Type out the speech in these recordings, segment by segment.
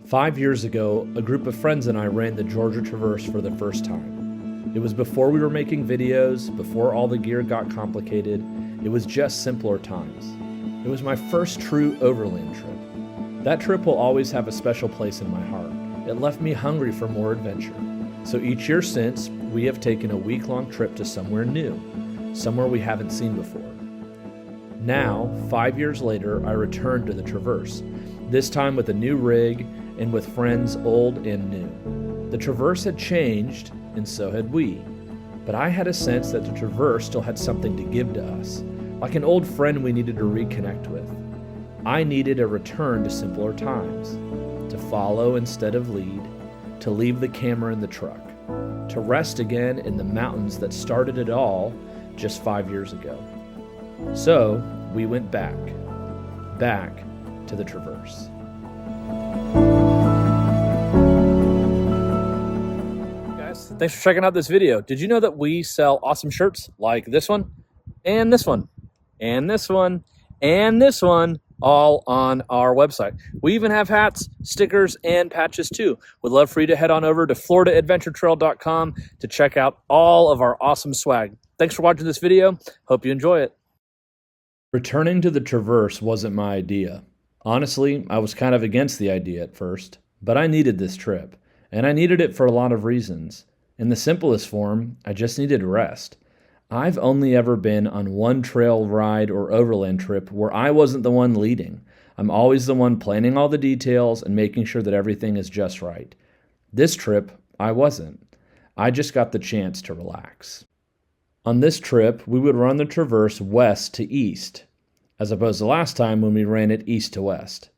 5 years ago, a group of friends and I ran the Georgia Traverse for the first time. It was before we were making videos, before all the gear got complicated. It was just simpler times. It was my first true overland trip. That trip will always have a special place in my heart. It left me hungry for more adventure. So each year since, we have taken a week-long trip to somewhere new, somewhere we haven't seen before. Now, 5 years later, I returned to the Traverse, this time with a new rig and with friends old and new. The Traverse had changed, and so had we. But I had a sense that the Traverse still had something to give to us, like an old friend we needed to reconnect with. I needed a return to simpler times, to follow instead of lead, to leave the camera in the truck, to rest again in the mountains that started it all just 5 years ago. So we went back to the Traverse. Guys, thanks for checking out this video. Did you know that we sell awesome shirts like this one, and this one, and this one, and this one, all on our website? We even have hats, stickers, and patches too. Would love for you to head on over to floridaadventuretrail.com to check out all of our awesome swag. Thanks for watching this video. Hope you enjoy it. Returning to the Traverse wasn't my idea. Honestly, I was kind of against the idea at first, but I needed this trip, and I needed it for a lot of reasons. In the simplest form, I just needed rest. I've only ever been on one trail ride or overland trip where I wasn't the one leading. I'm always the one planning all the details and making sure that everything is just right. This trip, I wasn't. I just got the chance to relax. On this trip, we would run the Traverse west to east, as opposed to last time when we ran it east to west.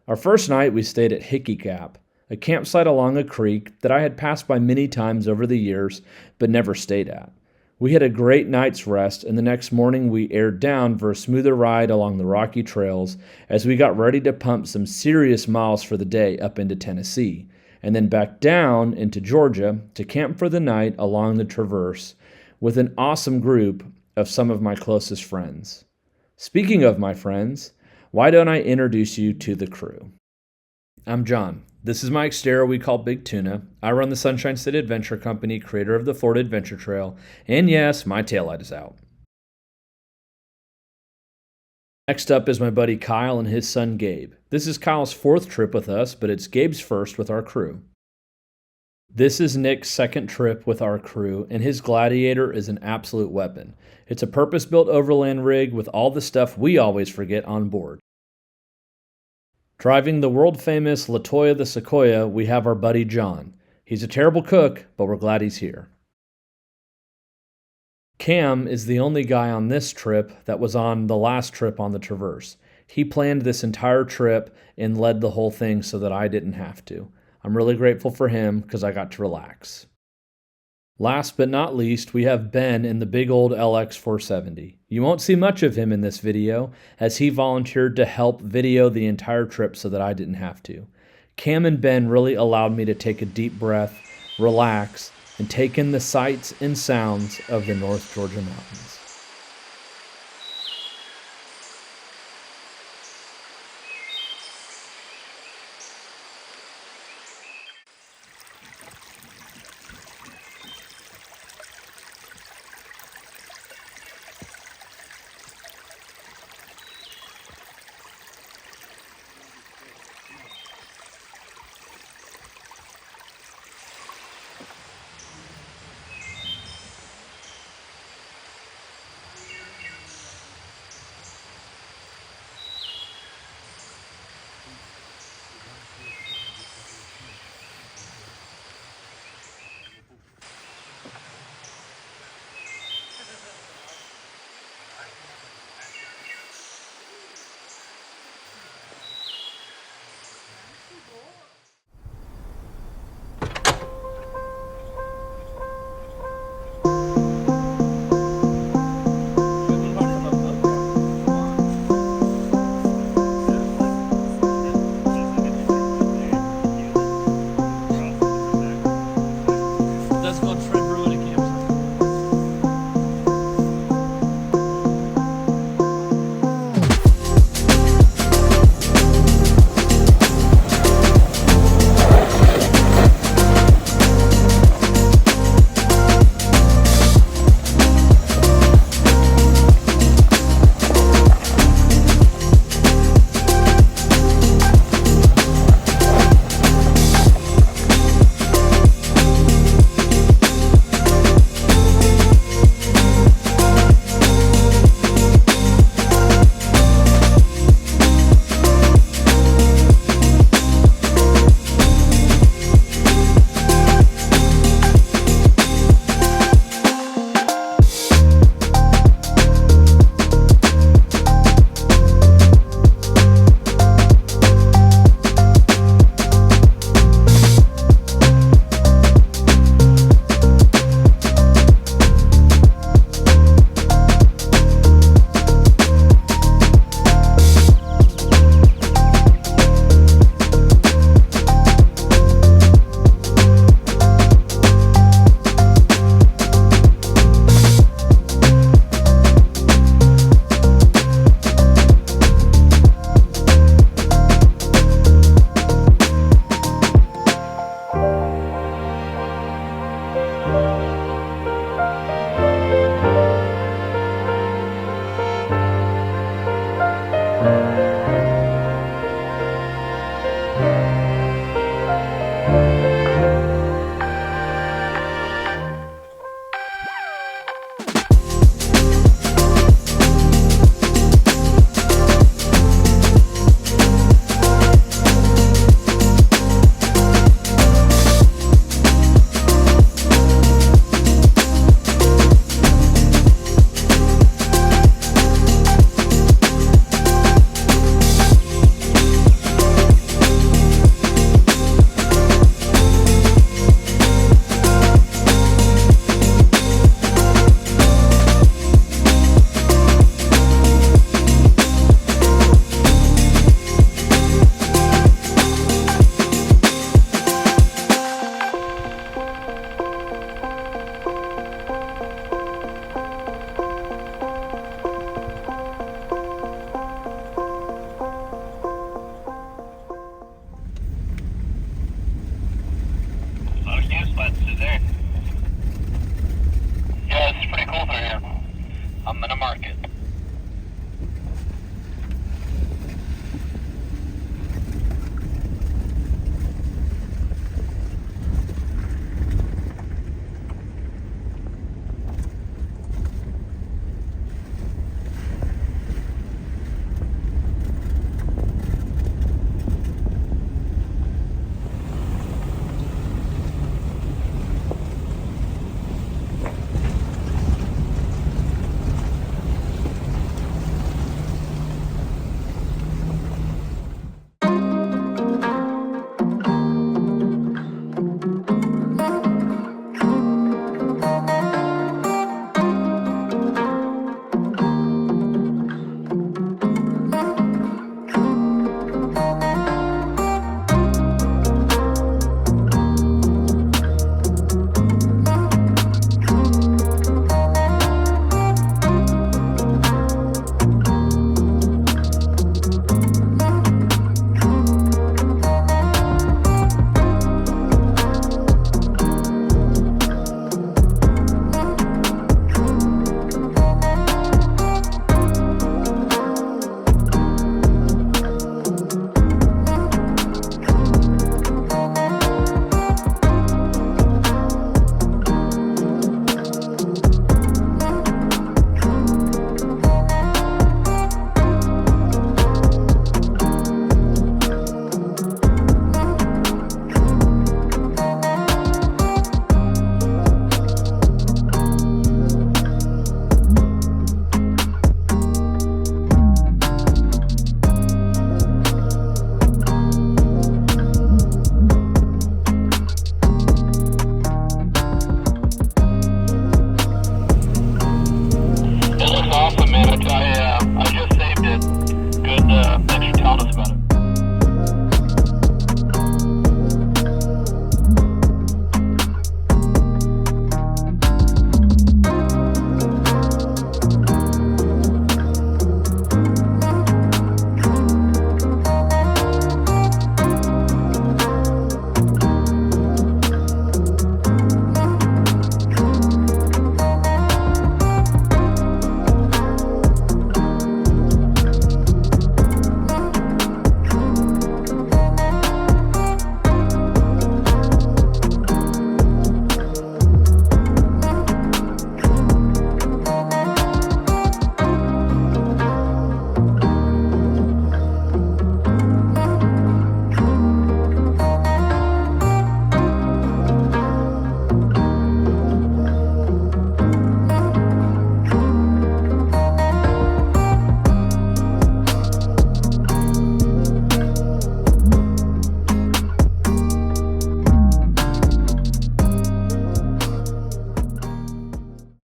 Our first night, we stayed at Hickey Cap, a campsite along a creek that I had passed by many times over the years, but never stayed at. We had a great night's rest, and the next morning we aired down for a smoother ride along the rocky trails as we got ready to pump some serious miles for the day up into Tennessee, and then back down into Georgia to camp for the night along the Traverse with an awesome group of some of my closest friends. Speaking of my friends, why don't I introduce you to the crew? I'm John. This is my exterior we call Big Tuna. I run the Sunshine State Adventure Company, creator of the Florida Adventure Trail, and yes, my taillight is out. Next up is my buddy Kyle and his son Gabe. This is Kyle's fourth trip with us, but it's Gabe's first with our crew. This is Nick's second trip with our crew, and his Gladiator is an absolute weapon. It's a purpose-built overland rig with all the stuff we always forget on board. Driving the world-famous Latoya the Sequoia, we have our buddy John. He's a terrible cook, but we're glad he's here. Cam is the only guy on this trip that was on the last trip on the Traverse. He planned this entire trip and led the whole thing so that I didn't have to. I'm really grateful for him because I got to relax. Last but not least, we have Ben in the big old LX 470. You won't see much of him in this video as he volunteered to help video the entire trip so that I didn't have to. Cam and Ben really allowed me to take a deep breath, relax, and take in the sights and sounds of the North Georgia mountains.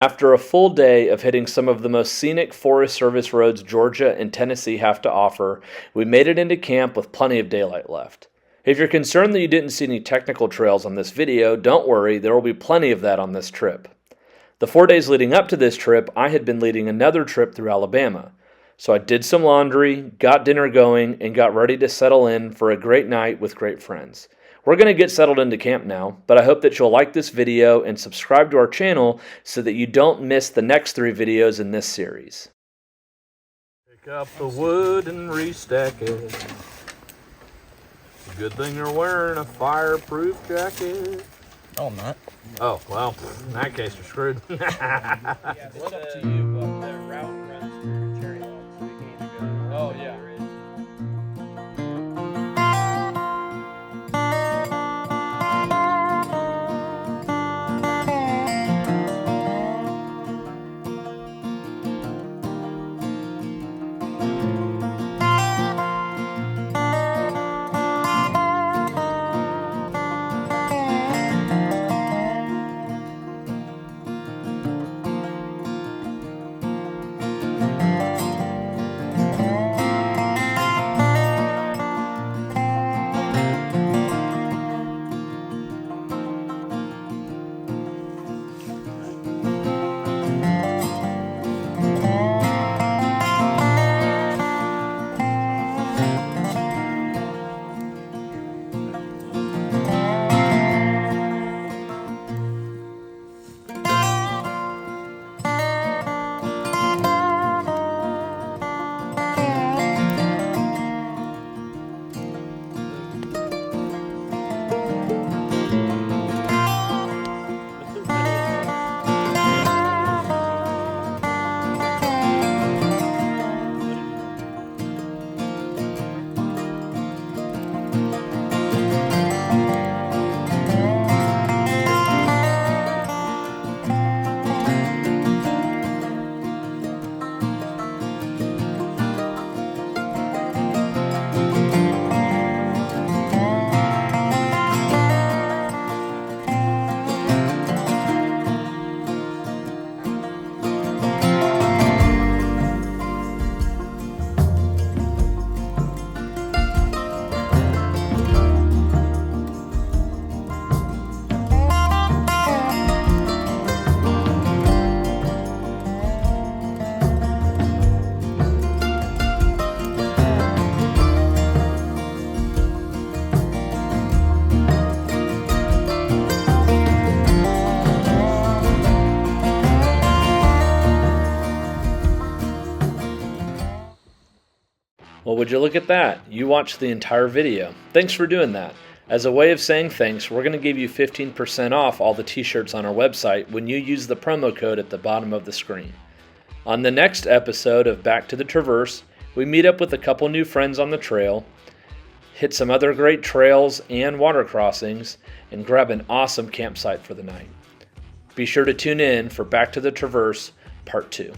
After a full day of hitting some of the most scenic Forest Service roads Georgia and Tennessee have to offer, we made it into camp with plenty of daylight left. If you're concerned that you didn't see any technical trails on this video, don't worry, there will be plenty of that on this trip. The 4 days leading up to this trip, I had been leading another trip through Alabama. So I did some laundry, got dinner going, and got ready to settle in for a great night with great friends. We're going to get settled into camp now, but I hope that you'll like this video and subscribe to our channel so that you don't miss the next 3 videos in this series. Pick up the wood and restack it. Good thing you're wearing a fireproof jacket. No, I'm not. Oh, well, in that case, you're screwed. Yeah, it's up to you, but the route runs through cherry logs, so you can either go north. Oh, yeah. Well, would you look at that? You watched the entire video. Thanks for doing that. As a way of saying thanks, we're going to give you 15% off all the t-shirts on our website when you use the promo code at the bottom of the screen. On the next episode of Back to the Traverse, we meet up with a couple new friends on the trail, hit some other great trails and water crossings, and grab an awesome campsite for the night. Be sure to tune in for Back to the Traverse Part 2.